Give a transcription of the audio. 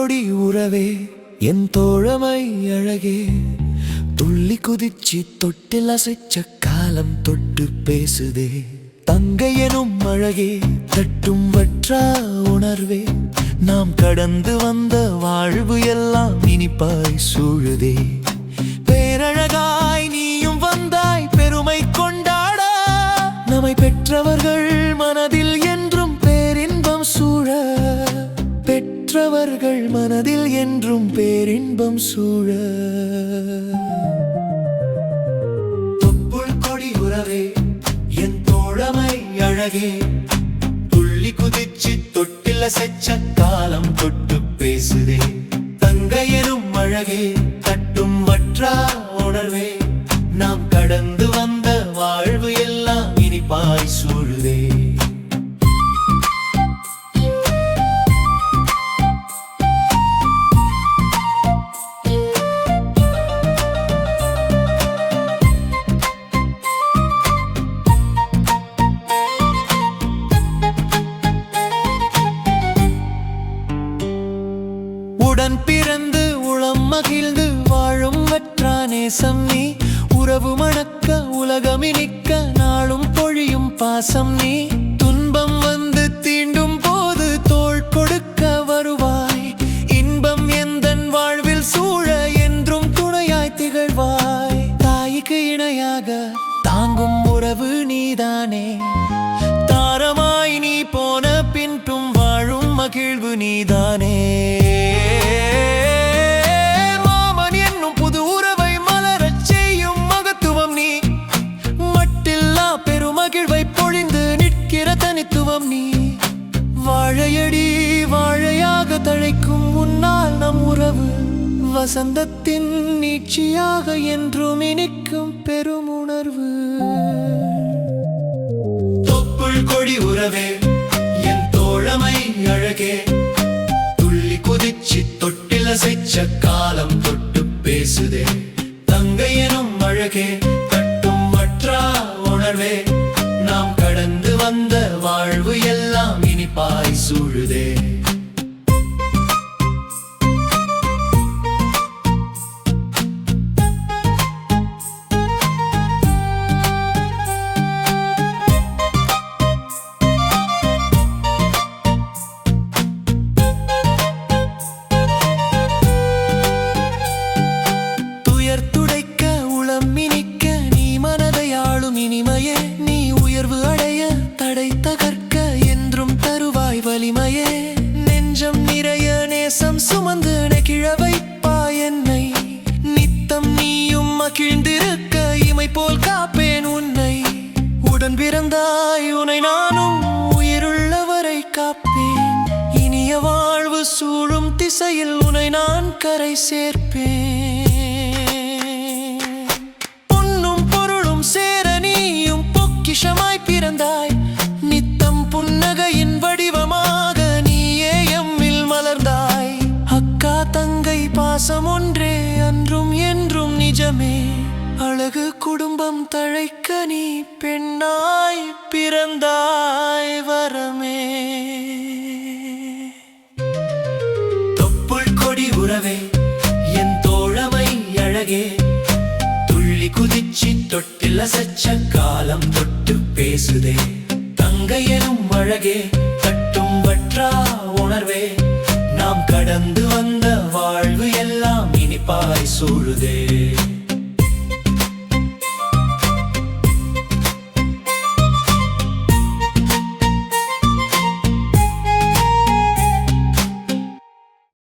கொடி உறவே என் தோழமை அழகே துள்ளி குதிச்சி தொட்டில் அசைச்ச காலம் தொட்டு பேசுதே தங்கை எனும் அழகே தட்டும் வற்றா உணர்வே நாம் கடந்து வந்த வாழ்வு எல்லாம் இனிப்பாய் சூழுதே பேரழகாய் நீயும் வந்தாய் பெருமை கொண்டாட நம்மை பெற்றவர்கள் மனதில் என்றும் பேரின்பம் சூழ பெற்றவர்கள் மனதில் என்றும் பேரின்பம் சூழ தொப்புள் கொடி உறவே என் தோழமை அழகே துள்ளி குதிச்சு தொட்டில் அசைச்ச காலம் தொட்டு பேசுதே தங்கை எனும் அழகே தட்டும் வற்றா உணர்வே நாம் கடந்து வந்த வாழ்வு எல்லாம் இனிப்பாய் சூழுதே உடன் பிறந்து உளம் மகிழ்ந்து வாழும் வற்றா நேசம் நீ உறவு மணக்க உலகமினிக்க நாளும் பொழியும் பாசம் நீ துன்பம் வந்து தீண்டும் போது தோள் கொடுக்க வருவாய் இன்பம் எந்தன் வாழ்வில் சூழ என்றும் துணையாய் திகழ்வாய் தாய்க்கு இணையாக தாங்கும் உறவு நீதானே தாரமாய் நீ போன பின்னும் வாழும் மகிழ்வு நீதானே தனித்துவம் நீ வாழையடி வாழையாக தழைக்கும் முன்னால் நம் உறவு வசந்தத்தின் நீட்சியாக என்றும் இனிக்கும் பெரும் உணர்வு தொப்புள் கொடி உறவே என் தோழமை அழகே துள்ளி குதிச்சு தொட்டில் அசைச்ச காலம் தொட்டு பேசுதே தங்கை எனும் அழகே தட்டும் வற்றா உணர்வே நாம் கடந்து வந்த வாழ்வு எல்லாம் இனிப்பாய் சூழுதே துயர் துடைக்க உளம் இனிக்க நீ மனதை ஆளும் இனிமையே நீ உயர்வு அடைய தடை தகர்க்க என்றும் தருவாய் வலிமையே நெஞ்சம் நிறைய நேசம் சுமந்து நெகிழ வைப்பாய் என்னை நித்தம் நீயும் மகிழ்ந்திருக்க இமை போல் காப்பேன் உன்னை உடன் பிறந்தாய் உன்னை நானும் உயிருள்ளவரை காப்பேன் இனிய வாழ்வு சூழும் திசையில் உன்னை நான் கரை சேர்ப்பேன் பொன்னும் பொருளும் சேர நீயும் பொக்கிஷமாய் பிறந்தாய் நித்தம் புன்னகையின் வடிவமாக நீயே எம்மில் மலர்ந்தாய் அக்கா தங்கை பாசம் ஒன்றே அன்றும் என்றும் நிஜமே அழகு குடும்பம் தழைக்க நீ பெண்ணாய் பிறந்தாய் வரமே தொப்புள் கொடி உறவே என் தோழமை அழகே துள்ளி குதிச்சி தொட்டில் அசைச்ச காலம் தொட்டு பேசுதே தங்கை எனும் அழகே தட்டும் வற்றா உணர்வே நாம் கடந்து வந்த வாழ்வு எல்லாம் இனிப்பாய் சூழுதே